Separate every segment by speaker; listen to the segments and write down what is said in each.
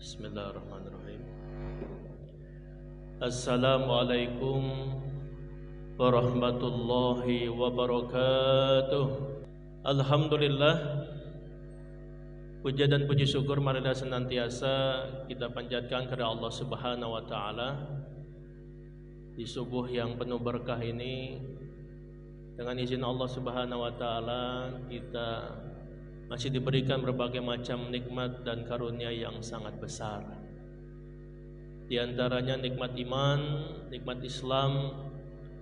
Speaker 1: Bismillahirrahmanirrahim. Assalamualaikum warahmatullahi wabarakatuh. Alhamdulillah, puja dan puji syukur marilah senantiasa kita panjatkan kepada Allah Subhanahu wa taala di subuh yang penuh berkah ini. Dengan izin Allah Subhanahu wa taala kita masih diberikan berbagai macam nikmat dan karunia yang sangat besar. Di antaranya nikmat iman, nikmat Islam,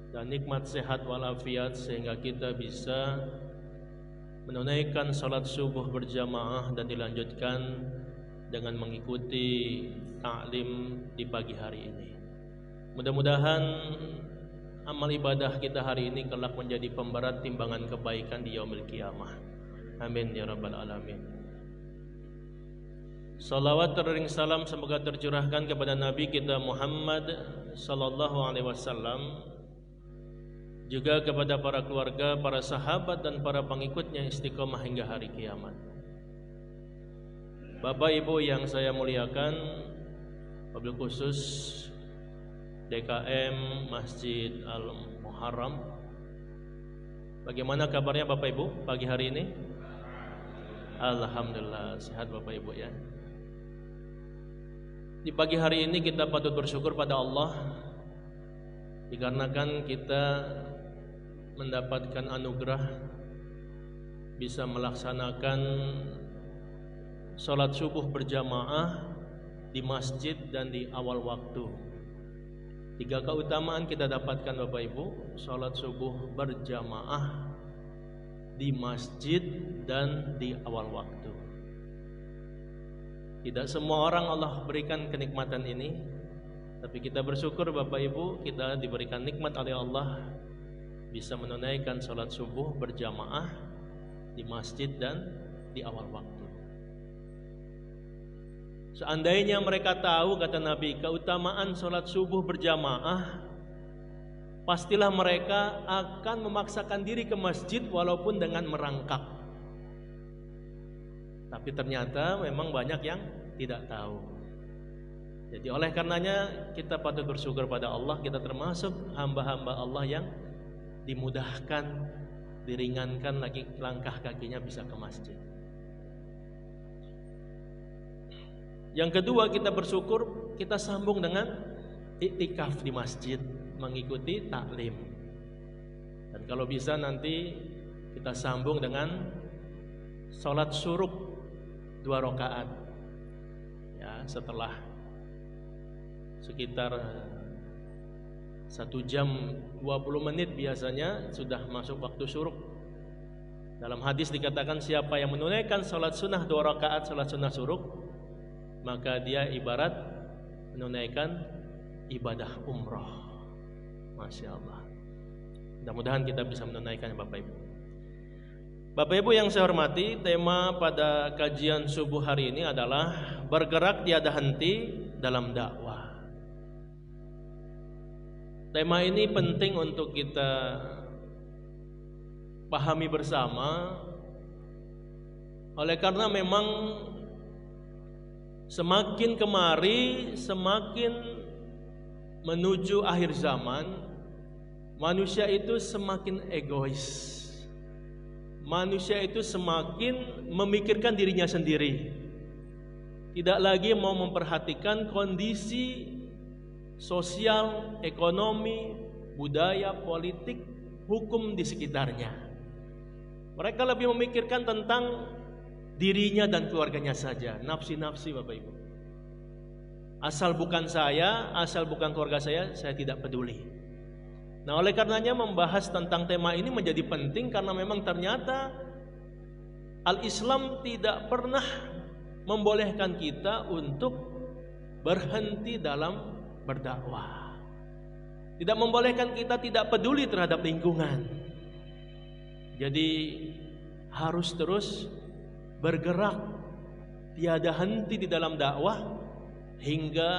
Speaker 1: dan nikmat sehat walafiat sehingga kita bisa menunaikan salat subuh berjamaah dan dilanjutkan dengan mengikuti ta'lim di pagi hari ini. Mudah-mudahan amal ibadah kita hari ini kelak menjadi pemberat timbangan kebaikan di yaumil qiyamah. Amin ya rabbal alamin. Salawat terring salam semoga tercurahkan kepada Nabi kita Muhammad sallallahu alaihi wasallam, juga kepada para keluarga, para sahabat dan para pengikutnya istiqomah hingga hari kiamat. Bapak Ibu yang saya muliakan, wabil khusus DKM Masjid Al-Muharram. Bagaimana kabarnya Bapak Ibu pagi hari ini? Alhamdulillah sehat Bapak Ibu ya. Di pagi hari ini kita patut bersyukur pada Allah dikarenakan kita mendapatkan anugerah bisa melaksanakan salat subuh berjamaah di masjid dan di awal waktu. 3 keutamaan kita dapatkan Bapak Ibu: salat subuh berjamaah di masjid dan di awal waktu. Tidak semua orang Allah berikan kenikmatan ini, tapi kita bersyukur Bapak Ibu, kita diberikan nikmat oleh Allah bisa menunaikan salat subuh berjamaah di masjid dan di awal waktu. Seandainya mereka tahu, kata Nabi, keutamaan salat subuh berjamaah, pastilah mereka akan memaksakan diri ke masjid walaupun dengan merangkak. Tapi ternyata memang banyak yang tidak tahu. Jadi oleh karenanya kita patut bersyukur pada Allah, kita termasuk hamba-hamba Allah yang dimudahkan, diringankan lagi langkah kakinya bisa ke masjid. Yang kedua, kita bersyukur kita sambung dengan iktikaf di masjid, mengikuti taklim. Dan kalau bisa nanti kita sambung dengan salat syuruk 2 rakaat. Ya, setelah sekitar 1 jam 20 menit biasanya sudah masuk waktu syuruk. Dalam hadis dikatakan siapa yang menunaikan salat sunnah 2 rakaat salat sunnah syuruk, maka dia ibarat menunaikan ibadah umroh. Masya Allah. Mudah-mudahan kita bisa menunaikannya Bapak Ibu. Bapak Ibu yang saya hormati, tema pada kajian subuh hari ini adalah bergerak tiada henti dalam dakwah. Tema ini penting untuk kita pahami bersama, oleh karena memang semakin kemari, semakin menuju akhir zaman, manusia itu semakin egois. Manusia itu semakin memikirkan dirinya sendiri, tidak lagi mau memperhatikan kondisi sosial, ekonomi, budaya, politik, hukum di sekitarnya. Mereka lebih memikirkan tentang dirinya dan keluarganya saja, nafsi-nafsi Bapak Ibu. Asal bukan saya, asal bukan keluarga saya tidak peduli. Nah, oleh karenanya membahas tentang tema ini menjadi penting karena memang ternyata Al-Islam tidak pernah membolehkan kita untuk berhenti dalam berdakwah. Tidak membolehkan kita tidak peduli terhadap lingkungan. Jadi harus terus bergerak, tiada henti di dalam dakwah hingga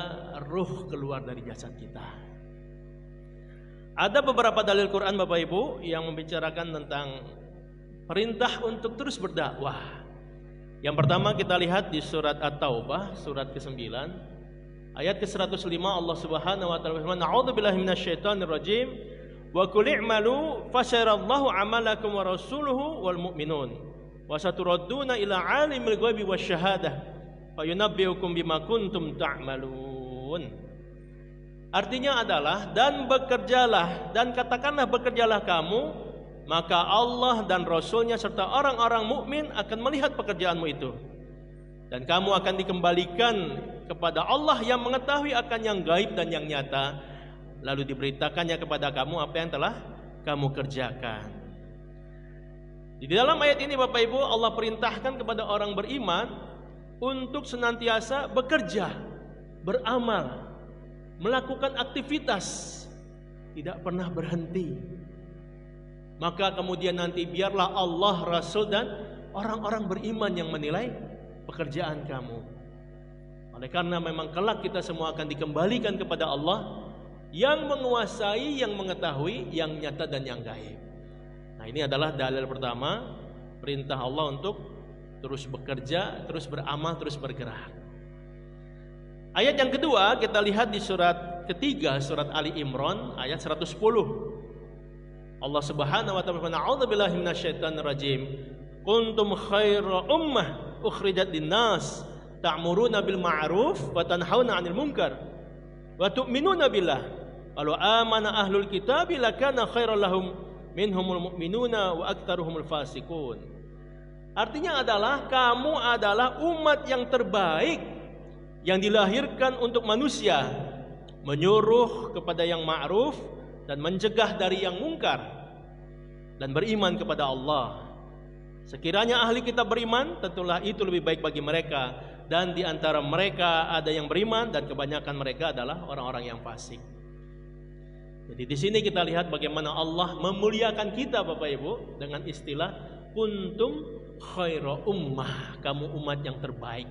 Speaker 1: ruh keluar dari jasad kita. Ada beberapa dalil Quran Bapak Ibu yang membicarakan tentang perintah untuk terus berdakwah. Yang pertama kita lihat di surat At-Taubah, surat ke-9, ayat ke-105. Allah Subhanahu wa taala berfirman, "A'udzubillahi minasyaitonir rajim. Wa qul i'malu fasyarallahu 'amalakum wa rasuluhu wal mu'minun. Wa saturadduna ila 'alimil ghaibi wasyahadah fayunabbi'ukum bima kuntum ta'malun." Artinya adalah, dan bekerjalah, dan katakanlah bekerjalah kamu, maka Allah dan Rasulnya serta orang-orang mukmin akan melihat pekerjaanmu itu, dan kamu akan dikembalikan kepada Allah yang mengetahui akan yang gaib dan yang nyata, lalu diberitakannya kepada kamu apa yang telah kamu kerjakan. Di dalam ayat ini Bapak Ibu, Allah perintahkan kepada orang beriman untuk senantiasa bekerja, beramal, melakukan aktivitas, tidak pernah berhenti. Maka kemudian nanti biarlah Allah, Rasul dan orang-orang beriman yang menilai pekerjaan kamu. Oleh karena memang kelak kita semua akan dikembalikan kepada Allah yang menguasai, yang mengetahui yang nyata dan yang gaib. Nah, ini adalah dalil pertama, perintah Allah untuk terus bekerja, terus beramal, terus bergerak. Ayat yang kedua kita lihat di surat ketiga, surat Ali Imran ayat 110. Allah Subhanahu wa taala berfirman, "A'udzubillahi minasyaitonir rajim. Kuntum khaira ummah ukhrijat linnas ta'muruna bil ma'ruf wa tanhauna 'anil munkar wa tu'minuna billah. Walau amana ahlul kitabi lakana khairal lahum minhumul mu'minuna wa aktsaruhumul fasiqun." Artinya adalah kamu adalah umat yang terbaik yang dilahirkan untuk manusia, menyuruh kepada yang ma'ruf dan mencegah dari yang mungkar, dan beriman kepada Allah. Sekiranya ahli kitab beriman, tentulah itu lebih baik bagi mereka, dan di antara mereka ada yang beriman dan kebanyakan mereka adalah orang-orang yang fasik. Jadi di sini kita lihat bagaimana Allah memuliakan kita Bapak Ibu dengan istilah kuntum khaira ummah, kamu umat yang terbaik,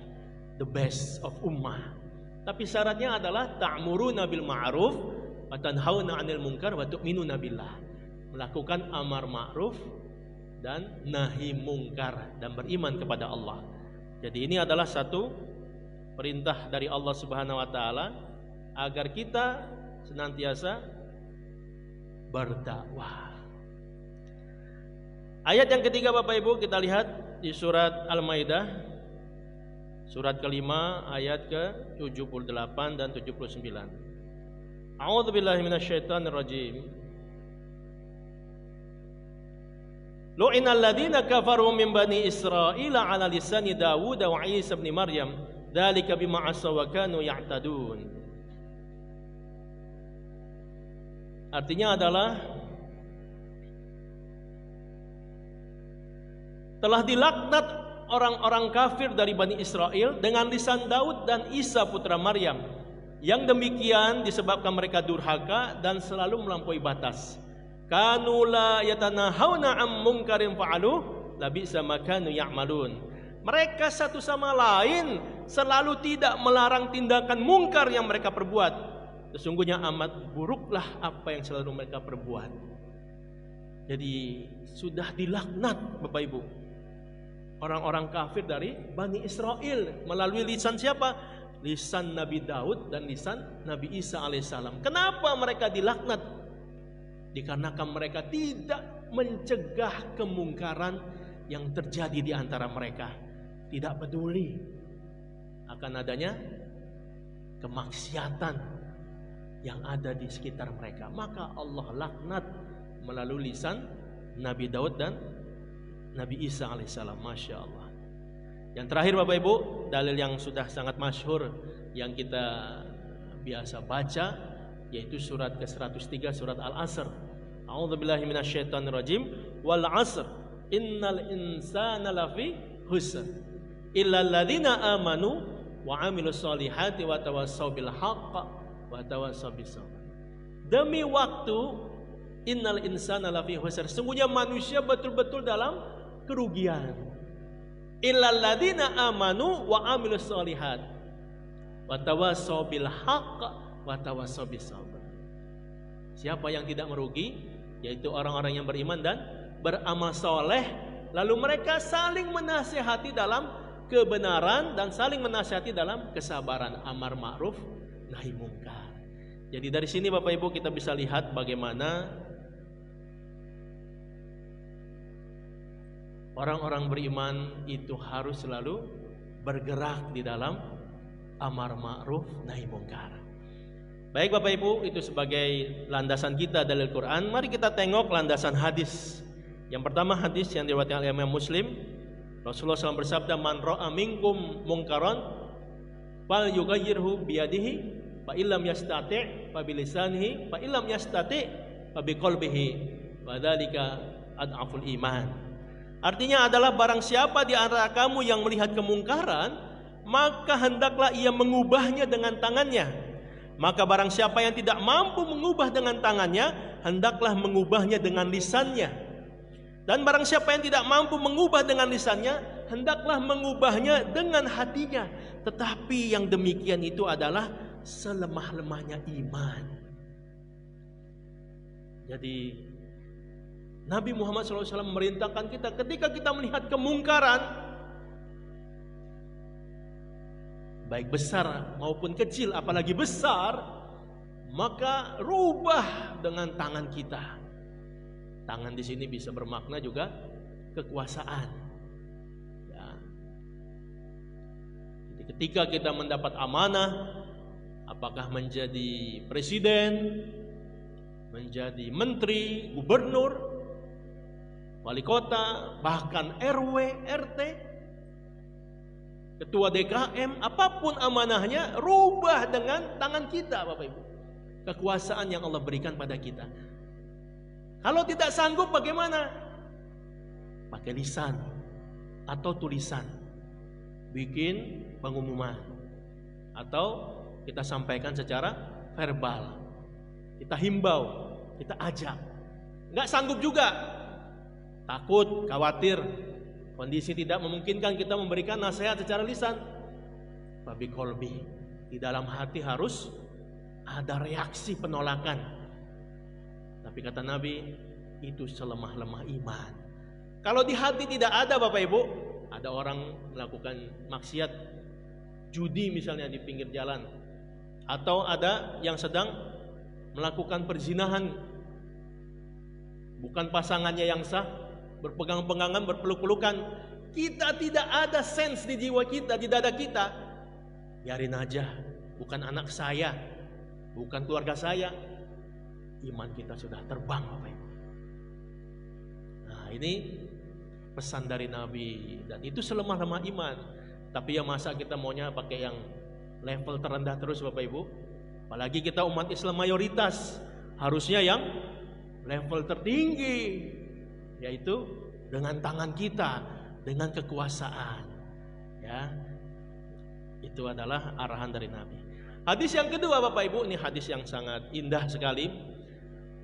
Speaker 1: the best of ummah. Tapi syaratnya adalah ta'muruna bil ma'ruf wa tanhauna 'anil munkar wa tu'minuna billah. Melakukan amar ma'ruf dan nahi mungkar, dan beriman kepada Allah. Jadi ini adalah satu perintah dari Allah Subhanahu wa taala agar kita senantiasa berdakwah. Ayat yang ketiga Bapak Ibu kita lihat di surat Al-Maidah, surat kelima ayat ke-78 dan 79. A'udzubillahi minasyaitonir rajim. Lu'inal ladzina kafaru min bani Israila 'ala lisani Dawud wa Isa ibn Maryam, dzalika bima 'asaw wa kanu ya'tadun. Artinya adalah telah dilaknat orang-orang kafir dari Bani Israel dengan lisan Daud dan Isa putra Maryam, yang demikian disebabkan mereka durhaka dan selalu melampaui batas. Kanu la yatanahawna am munkarin fa'aluh labisa ma kanu ya'malun. Mereka satu sama lain selalu tidak melarang tindakan mungkar yang mereka perbuat. Sesungguhnya amat buruklah apa yang selalu mereka perbuat. Jadi sudah dilaknat Bapak Ibu orang-orang kafir dari Bani Israel melalui lisan siapa? Lisan Nabi Daud dan lisan Nabi Isa alaihissalam. Kenapa mereka dilaknat? Dikarenakan mereka tidak mencegah kemungkaran yang terjadi di antara mereka, tidak peduli akan adanya kemaksiatan yang ada di sekitar mereka. Maka Allah laknat melalui lisan Nabi Daud dan Nabi Isa alaihissalam. Masya Allah. Yang terakhir Bapak Ibu, dalil yang sudah sangat masyhur yang kita biasa baca, yaitu surat ke-103, surat Al-Asr. A'udzubillahi minasyaitonir rajim. Wal 'asr innal insana lafi khusr illal ladzina amanu wa 'amilus solihati wa tawassaw bil haqq wa tawassaw bis sabr. Demi waktu, innal insana lafi khusr, sungguhnya manusia betul-betul dalam kerugian. Illal ladzina amanu wa 'amilus solihat wa tawassaw bil haqq wa tawassaw bis sabr. Siapa yang tidak merugi? Yaitu orang-orang yang beriman dan beramal soleh, lalu mereka saling menasihati dalam kebenaran dan saling menasihati dalam kesabaran, amar ma'ruf nahi mungkar. Jadi dari sini Bapak Ibu kita bisa lihat bagaimana orang-orang beriman itu harus selalu bergerak di dalam amar ma'ruf nahi mungkar. Baik Bapak Ibu, itu sebagai landasan kita dalil Quran. Mari kita tengok landasan hadis. Yang pertama hadis yang diriwayatkan oleh Imam Muslim. Rasulullah SAW bersabda, man ra'a minkum mungkaran fal yughayyirhu biyadihi fa illam yastati' fa bilisanihi fa illam yastati' fa biqalbihi wa dzalika ad'aful iman. Artinya adalah barang siapa di antara kamu yang melihat kemungkaran, maka hendaklah ia mengubahnya dengan tangannya. Maka barang siapa yang tidak mampu mengubah dengan tangannya, hendaklah mengubahnya dengan lisannya. Dan barang siapa yang tidak mampu mengubah dengan lisannya, hendaklah mengubahnya dengan hatinya. Tetapi yang demikian itu adalah selemah-lemahnya iman. Jadi Nabi Muhammad SAW memerintahkan kita ketika kita melihat kemungkaran, baik besar maupun kecil, apalagi besar, maka rubah dengan tangan kita. Tangan di sini bisa bermakna juga kekuasaan. Ya. Jadi ketika kita mendapat amanah, apakah menjadi presiden, menjadi menteri, gubernur, wali kota, bahkan RW, RT, ketua DKM, apapun amanahnya, rubah dengan tangan kita Bapak Ibu. Kekuasaan yang Allah berikan pada kita. Kalau tidak sanggup bagaimana? Pakai lisan atau tulisan. Bikin pengumuman. Atau kita sampaikan secara verbal. Kita himbau, kita ajak. Enggak sanggup juga. Takut, khawatir, kondisi tidak memungkinkan kita memberikan nasihat secara lisan. Babi kolbi, di dalam hati harus ada reaksi penolakan. Tapi kata Nabi, itu selemah-lemah iman. Kalau di hati tidak ada Bapak Ibu, ada orang melakukan maksiat, judi misalnya di pinggir jalan, atau ada yang sedang melakukan perzinahan, bukan pasangannya yang sah, berpegang-pegangan, berpeluk-pelukan. Kita tidak ada sense di jiwa kita, di dada kita. Biarin aja, bukan anak saya, bukan keluarga saya. Iman kita sudah terbang Bapak Ibu. Nah ini pesan dari Nabi. Dan itu selemah-lemah iman. Tapi ya masa kita maunya pakai yang level terendah terus Bapak Ibu. Apalagi kita umat Islam mayoritas. Harusnya yang level tertinggi, yaitu dengan tangan kita, dengan kekuasaan. Ya, itu adalah arahan dari Nabi. Hadis yang kedua Bapak Ibu, ini hadis yang sangat indah sekali.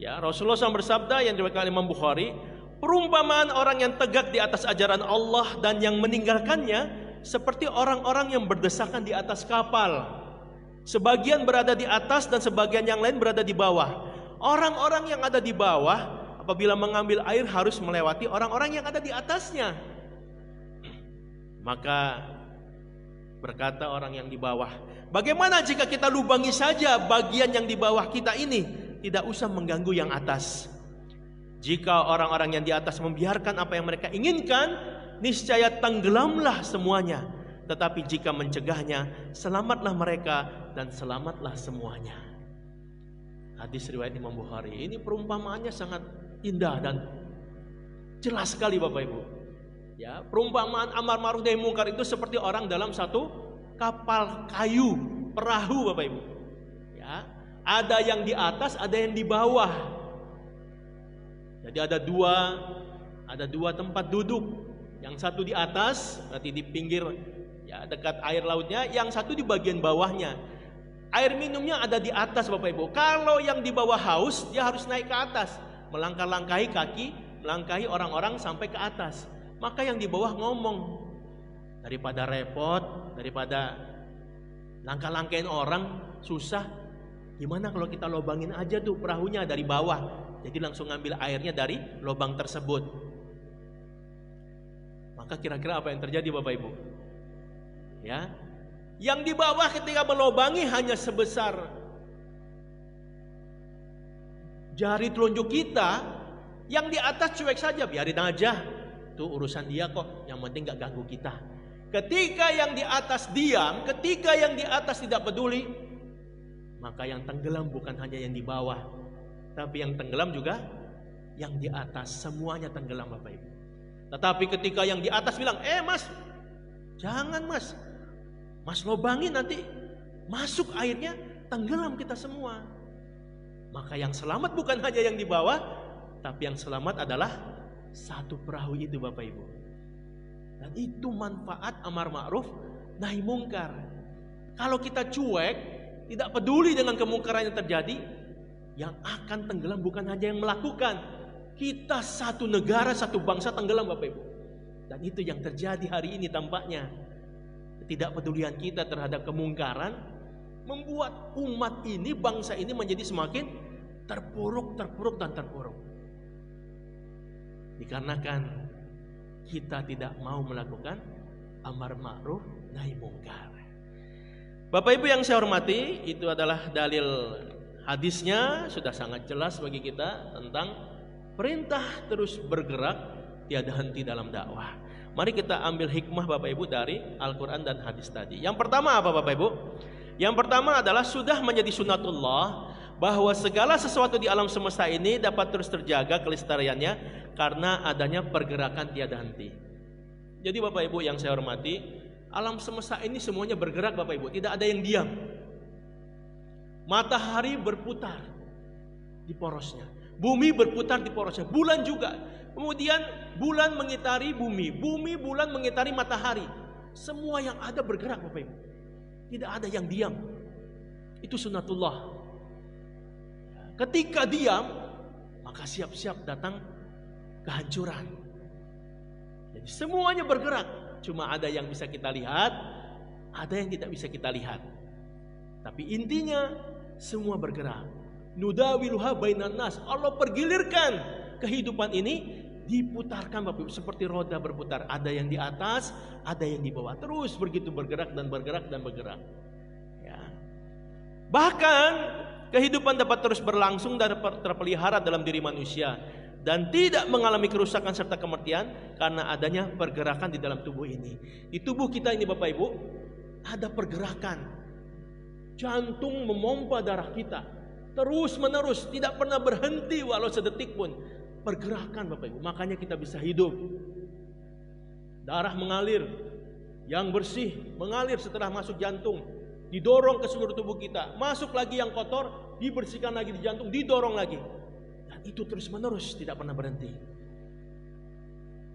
Speaker 1: Ya, Rasulullah SAW bersabda yang diriwayatkan Imam Bukhari, perumpamaan orang yang tegak di atas ajaran Allah dan yang meninggalkannya seperti orang-orang yang berdesakan di atas kapal. Sebagian berada di atas dan sebagian yang lain berada di bawah. Orang-orang yang ada di bawah apabila mengambil air harus melewati orang-orang yang ada di atasnya. Maka berkata orang yang di bawah, bagaimana jika kita lubangi saja bagian yang di bawah kita ini? Tidak usah mengganggu yang atas. Jika orang-orang yang di atas membiarkan apa yang mereka inginkan, niscaya tenggelamlah semuanya. Tetapi jika mencegahnya, selamatlah mereka dan selamatlah semuanya. Hadis riwayat Imam Bukhari. Ini perumpamaannya sangat indah dan jelas sekali Bapak Ibu. Ya, perumpamaan amar ma'ruf nahi mungkar itu seperti orang dalam satu kapal kayu, perahu Bapak Ibu. Ya, ada yang di atas, ada yang di bawah. Jadi ada dua tempat duduk. Yang satu di atas, berarti di pinggir ya dekat air lautnya, yang satu di bagian bawahnya. Air minumnya ada di atas Bapak Ibu. Kalau yang di bawah haus, dia harus naik ke atas, melangkah-langkahi kaki, melangkahi orang-orang sampai ke atas. Maka yang di bawah ngomong, daripada repot, daripada langkah-langkahin orang susah, gimana kalau kita lobangin aja tuh perahunya dari bawah, jadi langsung ngambil airnya dari lubang tersebut. Maka kira-kira apa yang terjadi Bapak Ibu? Ya. Yang di bawah ketika melobangi hanya sebesar jari telunjuk kita, yang di atas cuek saja, biarin aja. Itu urusan dia kok, yang penting gak ganggu kita. Ketika yang di atas diam, ketika yang di atas tidak peduli, maka yang tenggelam bukan hanya yang di bawah, tapi yang tenggelam juga yang di atas. Semuanya tenggelam Bapak Ibu. Tetapi ketika yang di atas bilang, mas, jangan mas lobangi, nanti masuk airnya, tenggelam kita semua. Maka yang selamat bukan hanya yang di bawah, tapi yang selamat adalah satu perahu itu Bapak Ibu. Dan itu manfaat amar ma'ruf nahi mungkar. Kalau kita cuek, tidak peduli dengan kemungkaran yang terjadi, yang akan tenggelam bukan hanya yang melakukan. Kita satu negara, satu bangsa tenggelam Bapak Ibu. Dan itu yang terjadi hari ini tampaknya. Ketidakpedulian kita terhadap kemungkaran membuat umat ini, bangsa ini menjadi semakin terpuruk dan terpuruk. Dikarenakan kita tidak mau melakukan amar ma'ruf nahi mungkar. Bapak Ibu yang saya hormati, itu adalah dalil hadisnya sudah sangat jelas bagi kita tentang perintah terus bergerak tiada henti dalam dakwah. Mari kita ambil hikmah Bapak Ibu dari Al-Quran dan hadis tadi. Yang pertama apa Bapak Ibu? Yang pertama adalah sudah menjadi sunatullah bahwa segala sesuatu di alam semesta ini dapat terus terjaga kelestariannya karena adanya pergerakan tiada henti. Jadi Bapak Ibu yang saya hormati, alam semesta ini semuanya bergerak Bapak Ibu, tidak ada yang diam. Matahari berputar di porosnya, bumi berputar di porosnya, bulan juga. Kemudian bulan mengitari bumi, bulan mengitari matahari. Semua yang ada bergerak Bapak Ibu, tidak ada yang diam. Itu sunatullah. Ketika diam, maka siap-siap datang kehancuran. Jadi semuanya bergerak. Cuma ada yang bisa kita lihat, ada yang tidak bisa kita lihat. Tapi intinya semua bergerak. Nudawiluha bainan nas. Allah pergilirkan kehidupan ini, diputarkan Bapak Ibu seperti roda berputar. Ada yang di atas, ada yang di bawah. Terus begitu bergerak dan bergerak dan bergerak. Ya. Bahkan kehidupan dapat terus berlangsung dan terpelihara dalam diri manusia dan tidak mengalami kerusakan serta kematian karena adanya pergerakan di dalam tubuh ini. Di tubuh kita ini Bapak Ibu ada pergerakan. Jantung memompa darah kita terus menerus, tidak pernah berhenti walau sedetik pun. Pergerakan Bapak Ibu, makanya kita bisa hidup. Darah mengalir, yang bersih mengalir setelah masuk jantung, didorong ke seluruh tubuh kita. Masuk lagi yang kotor, dibersihkan lagi di jantung, didorong lagi. Dan itu terus menerus, tidak pernah berhenti.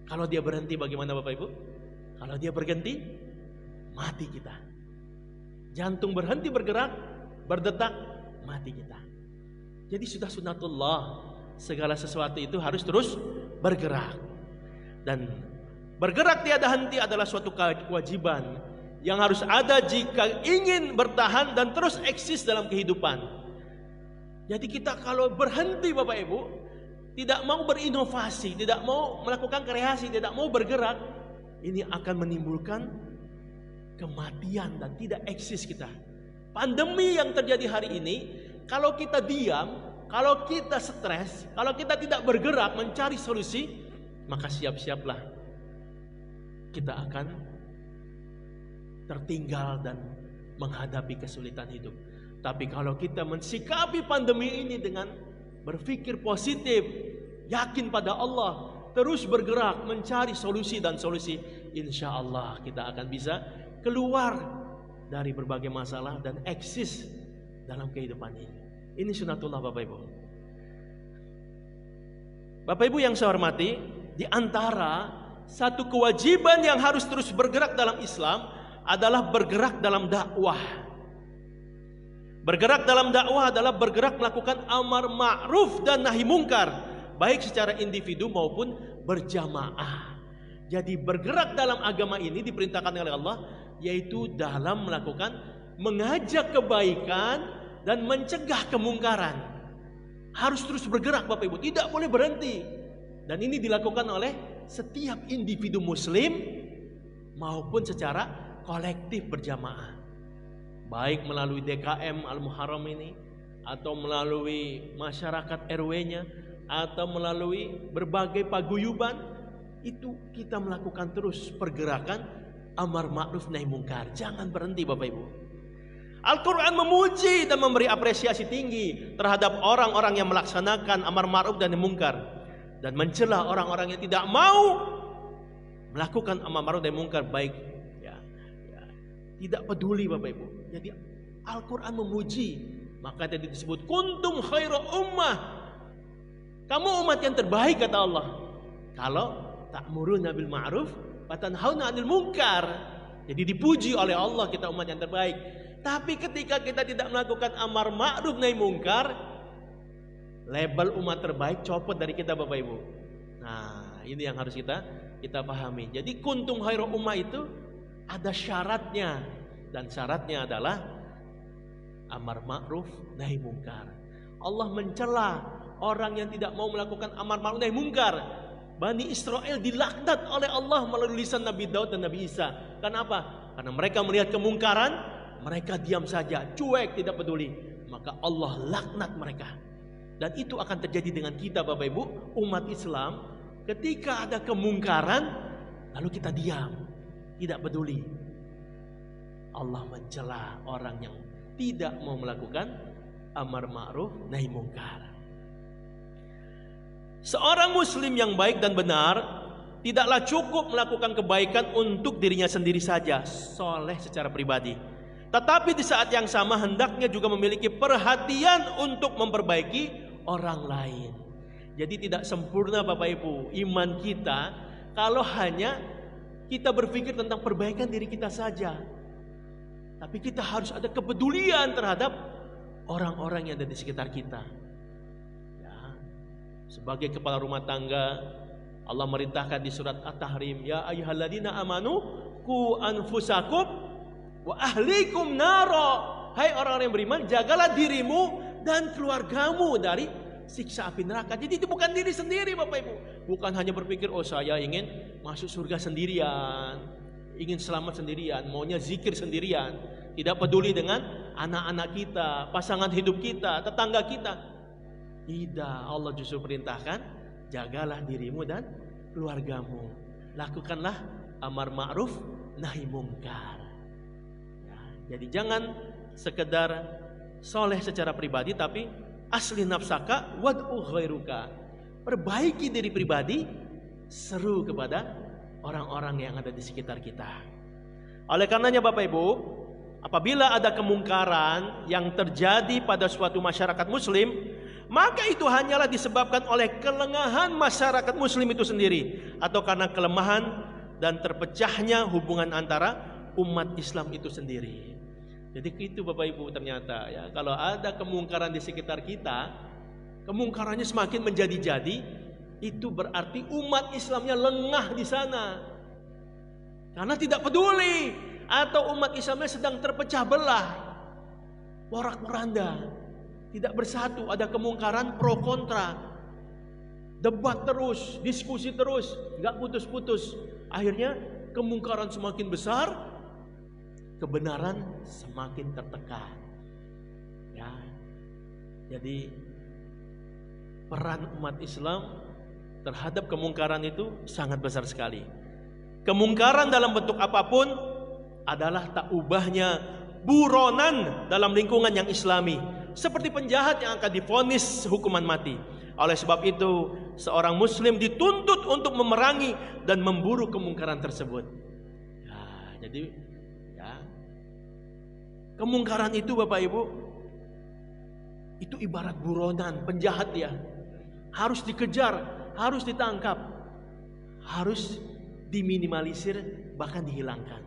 Speaker 1: Kalau dia berhenti bagaimana Bapak Ibu? Kalau dia berhenti, mati kita. Jantung berhenti bergerak, berdetak, mati kita. Jadi sudah sunatullah, segala sesuatu itu harus terus bergerak. Dan bergerak tiada henti adalah suatu kewajiban yang harus ada jika ingin bertahan dan terus eksis dalam kehidupan. Jadi kita kalau berhenti Bapak Ibu, tidak mau berinovasi, tidak mau melakukan kreasi, tidak mau bergerak, ini akan menimbulkan kematian dan tidak eksis kita. Pandemi yang terjadi hari ini, kalau kita diam, kalau kita stres, kalau kita tidak bergerak mencari solusi, maka siap-siaplah kita akan tertinggal dan menghadapi kesulitan hidup. Tapi kalau kita mensikapi pandemi ini dengan berpikir positif, yakin pada Allah, terus bergerak mencari solusi dan solusi, insya Allah kita akan bisa keluar dari berbagai masalah dan eksis dalam kehidupan ini. Ini sunatullah Bapak Ibu. Bapak Ibu yang saya hormati, di antara satu kewajiban yang harus terus bergerak dalam Islam adalah bergerak dalam dakwah. Bergerak dalam dakwah adalah bergerak melakukan amar ma'ruf dan nahi mungkar, baik secara individu maupun berjamaah. Jadi bergerak dalam agama ini diperintahkan oleh Allah, yaitu dalam melakukan mengajak kebaikan dan mencegah kemungkaran. Harus terus bergerak Bapak Ibu, tidak boleh berhenti. Dan ini dilakukan oleh setiap individu muslim maupun secara kolektif berjamaah, baik melalui DKM Al-Muharram ini, atau melalui masyarakat RW-nya, atau melalui berbagai paguyuban, itu kita melakukan terus pergerakan amar ma'ruf nahi mungkar. Jangan berhenti Bapak Ibu. Al-Quran memuji dan memberi apresiasi tinggi terhadap orang-orang yang melaksanakan amar ma'ruf dan nahi mungkar, dan mencela orang-orang yang tidak mau melakukan amar ma'ruf nahi mungkar, baik tidak peduli Bapak Ibu. Jadi Al-Quran memuji, maka tadi disebut kuntum khairu ummah, kamu umat yang terbaik kata Allah, kalau ta'muruna bil ma'ruf wa tanhauna 'anil munkar. Jadi dipuji oleh Allah kita umat yang terbaik. Tapi ketika kita tidak melakukan amar ma'ruf nahi mungkar, label umat terbaik copot dari kita Bapak Ibu. Nah, ini yang harus kita pahami. Jadi kuntum khairu ummah itu ada syaratnya, dan syaratnya adalah amar ma'ruf nahi mungkar. Allah mencela orang yang tidak mau melakukan amar ma'ruf nahi mungkar. Bani Israel dilaknat oleh Allah melalui lisan Nabi Daud dan Nabi Isa. Kenapa? Karena mereka melihat kemungkaran, mereka diam saja, cuek, tidak peduli. Maka Allah laknat mereka. Dan itu akan terjadi dengan kita Bapak Ibu, umat Islam. Ketika ada kemungkaran, lalu kita diam, tidak peduli. Allah mencela orang yang tidak mau melakukan amar ma'ruf nahi mungkar. Seorang muslim yang baik dan benar tidaklah cukup melakukan kebaikan untuk dirinya sendiri saja, soleh secara pribadi, tetapi di saat yang sama hendaknya juga memiliki perhatian untuk memperbaiki orang lain. Jadi tidak sempurna Bapak Ibu iman kita kalau hanya kita berpikir tentang perbaikan diri kita saja. Tapi kita harus ada kepedulian terhadap orang-orang yang ada di sekitar kita. Ya. Sebagai kepala rumah tangga, Allah merintahkan di surat At-Tahrim, ya ayyuhalladzina amanu qu anfusakum wa ahlikum naro. Hai orang-orang yang beriman, jagalah dirimu dan keluargamu dari siksa api neraka. Jadi itu bukan diri sendiri Bapak Ibu. Bukan hanya berpikir, oh saya ingin masuk surga sendirian, ingin selamat sendirian, maunya zikir sendirian, tidak peduli dengan anak-anak kita, pasangan hidup kita, tetangga kita. Tidak, Allah justru perintahkan, jagalah dirimu dan keluargamu. Lakukanlah amar ma'ruf nahi mungkar. Ya, jadi jangan sekedar soleh secara pribadi, tapi asli nafsaka wad'u ghairuka. Perbaiki diri pribadi, seru kepada orang-orang yang ada di sekitar kita. Oleh karenanya Bapak Ibu, apabila ada kemungkaran yang terjadi pada suatu masyarakat muslim, maka itu hanyalah disebabkan oleh kelengahan masyarakat muslim itu sendiri, atau karena kelemahan dan terpecahnya hubungan antara umat Islam itu sendiri. Jadi itu Bapak Ibu, ternyata ya, kalau ada kemungkaran di sekitar kita, kemungkarannya semakin menjadi-jadi, itu berarti umat Islamnya lengah di sana. Karena tidak peduli, atau umat Islamnya sedang terpecah belah, porak-poranda, tidak bersatu, ada kemungkaran pro kontra, debat terus, diskusi terus, nggak putus-putus. Akhirnya kemungkaran semakin besar, kebenaran semakin tertekan. Ya, jadi peran umat Islam terhadap kemungkaran itu sangat besar sekali. Kemungkaran dalam bentuk apapun adalah tak ubahnya buronan dalam lingkungan yang islami, seperti penjahat yang akan divonis hukuman mati. Oleh sebab itu, seorang muslim dituntut untuk memerangi dan memburu kemungkaran tersebut. Ya, jadi ya, kemungkaran itu Bapak Ibu, itu ibarat buronan, penjahat ya. Harus dikejar, harus ditangkap, harus diminimalisir, bahkan dihilangkan.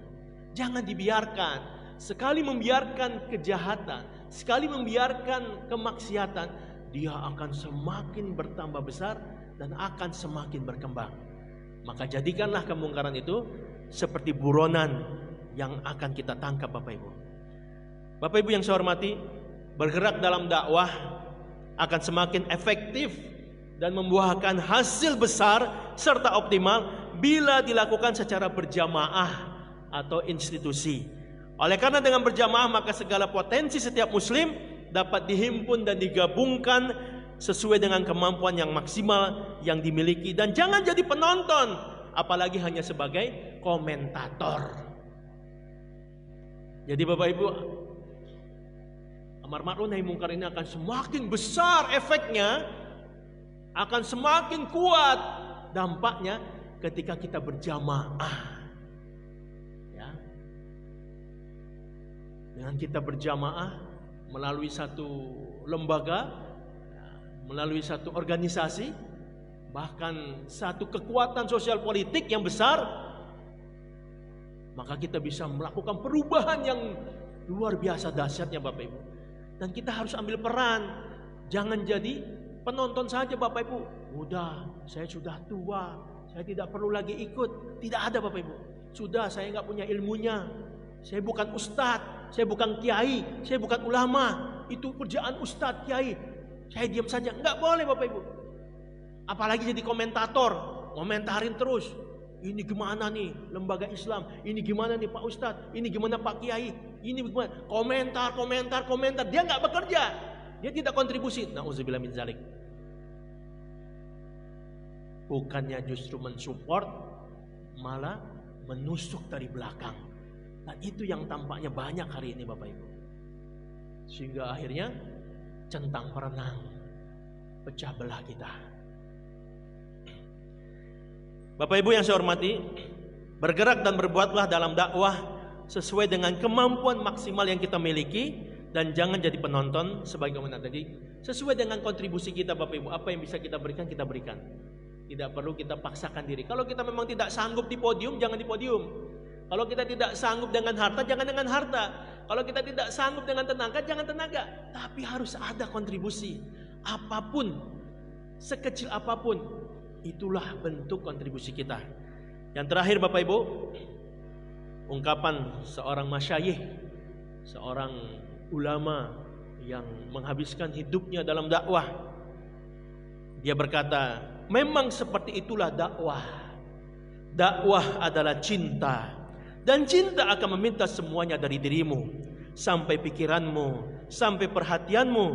Speaker 1: Jangan dibiarkan. Sekali membiarkan kejahatan, sekali membiarkan kemaksiatan, dia akan semakin bertambah besar dan akan semakin berkembang. Maka jadikanlah kemungkaran itu seperti buronan yang akan kita tangkap Bapak Ibu. Bapak Ibu yang saya hormati, bergerak dalam dakwah akan semakin efektif dan membuahkan hasil besar serta optimal bila dilakukan secara berjamaah atau institusi. Oleh karena dengan berjamaah maka segala potensi setiap muslim dapat dihimpun dan digabungkan sesuai dengan kemampuan yang maksimal yang dimiliki. Dan jangan jadi penonton, apalagi hanya sebagai komentator. Jadi Bapak Ibu, amar ma'ruf nahi mungkar ini akan semakin besar efeknya, akan semakin kuat dampaknya ketika kita berjamaah. Ya. Dengan kita berjamaah melalui satu lembaga, melalui satu organisasi, bahkan satu kekuatan sosial politik yang besar, maka kita bisa melakukan perubahan yang luar biasa dahsyatnya Bapak Ibu. Dan kita harus ambil peran. Jangan jadi penonton saja Bapak Ibu. Udah, saya sudah tua, saya tidak perlu lagi ikut. Tidak ada Bapak Ibu. Sudah, saya nggak punya ilmunya. Saya bukan ustadz, saya bukan kiai, saya bukan ulama. Itu kerjaan ustadz, kiai. Saya diam saja. Nggak boleh Bapak Ibu. Apalagi jadi komentator, komentarin terus. Ini gimana nih lembaga Islam? Ini gimana nih Pak Ustadz? Ini gimana Pak Kiai? Ini gimana? Komentar. Dia nggak bekerja. Dia tidak kontribusi. Nauzubillah min zalik. Bukannya justru mensupport, malah menusuk dari belakang. Dan itu yang tampaknya banyak hari ini Bapak Ibu. Sehingga akhirnya centang perenang, pecah belah kita. Bapak Ibu yang saya hormati, bergerak dan berbuatlah dalam dakwah sesuai dengan kemampuan maksimal yang kita miliki, dan jangan jadi penonton sebagaimana tadi. Sesuai dengan kontribusi kita Bapak Ibu, apa yang bisa kita berikan, kita berikan. Tidak perlu kita paksakan diri. Kalau kita memang tidak sanggup di podium, jangan di podium. Kalau kita tidak sanggup dengan harta, jangan dengan harta. Kalau kita tidak sanggup dengan tenaga, jangan tenaga. Tapi harus ada kontribusi. Apapun, sekecil apapun, itulah bentuk kontribusi kita. Yang terakhir Bapak Ibu, ungkapan seorang masyayikh, seorang ulama yang menghabiskan hidupnya dalam dakwah. Dia berkata, memang seperti itulah dakwah. Dakwah adalah cinta, dan cinta akan meminta semuanya dari dirimu, sampai pikiranmu, sampai perhatianmu,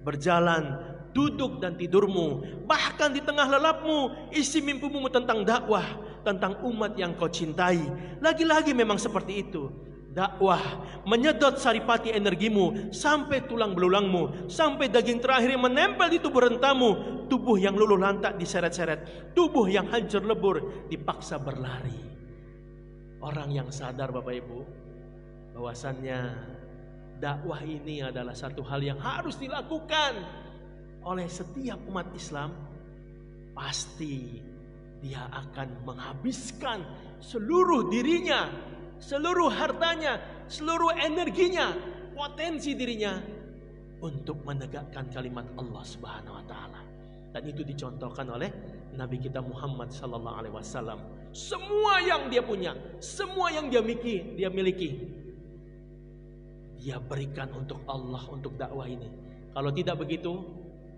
Speaker 1: berjalan, duduk dan tidurmu, bahkan di tengah lelapmu, isi mimpimu tentang dakwah, tentang umat yang kau cintai. Lagi-lagi memang seperti itu. Dakwah menyedot saripati energimu sampai tulang belulangmu, sampai daging terakhir yang menempel di tubuh rentamu, tubuh yang luluh lantak diseret-seret, tubuh yang hancur lebur dipaksa berlari. Orang yang sadar Bapak Ibu, bahwasannya dakwah ini adalah satu hal yang harus dilakukan oleh setiap umat Islam, pasti dia akan menghabiskan seluruh dirinya, seluruh hartanya, seluruh energinya, potensi dirinya untuk menegakkan kalimat Allah Subhanahu wa taala. Dan itu dicontohkan oleh Nabi kita Muhammad sallallahu alaihi wasallam. Semua yang dia punya, semua yang dia miliki, dia berikan untuk Allah, untuk dakwah ini. Kalau tidak begitu,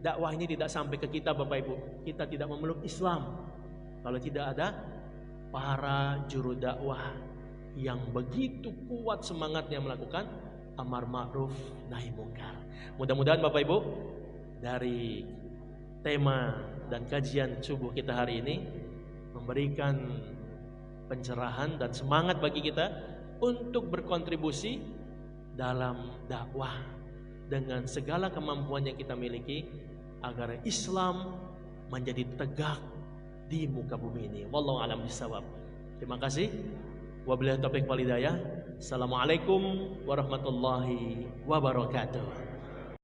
Speaker 1: dakwah ini tidak sampai ke kita Bapak Ibu. Kita tidak memeluk Islam kalau tidak ada para juru dakwah yang begitu kuat semangatnya melakukan amar ma'ruf nahi mungkar. Mudah-mudahan Bapak Ibu, dari tema dan kajian subuh kita hari ini memberikan pencerahan dan semangat bagi kita untuk berkontribusi dalam dakwah dengan segala kemampuan yang kita miliki, agar Islam menjadi tegak di muka bumi ini. Wallahu a'lam bishawab. Terima kasih. Wabillahi taufiq wal hidayah. Assalamualaikum warahmatullahi wabarakatuh.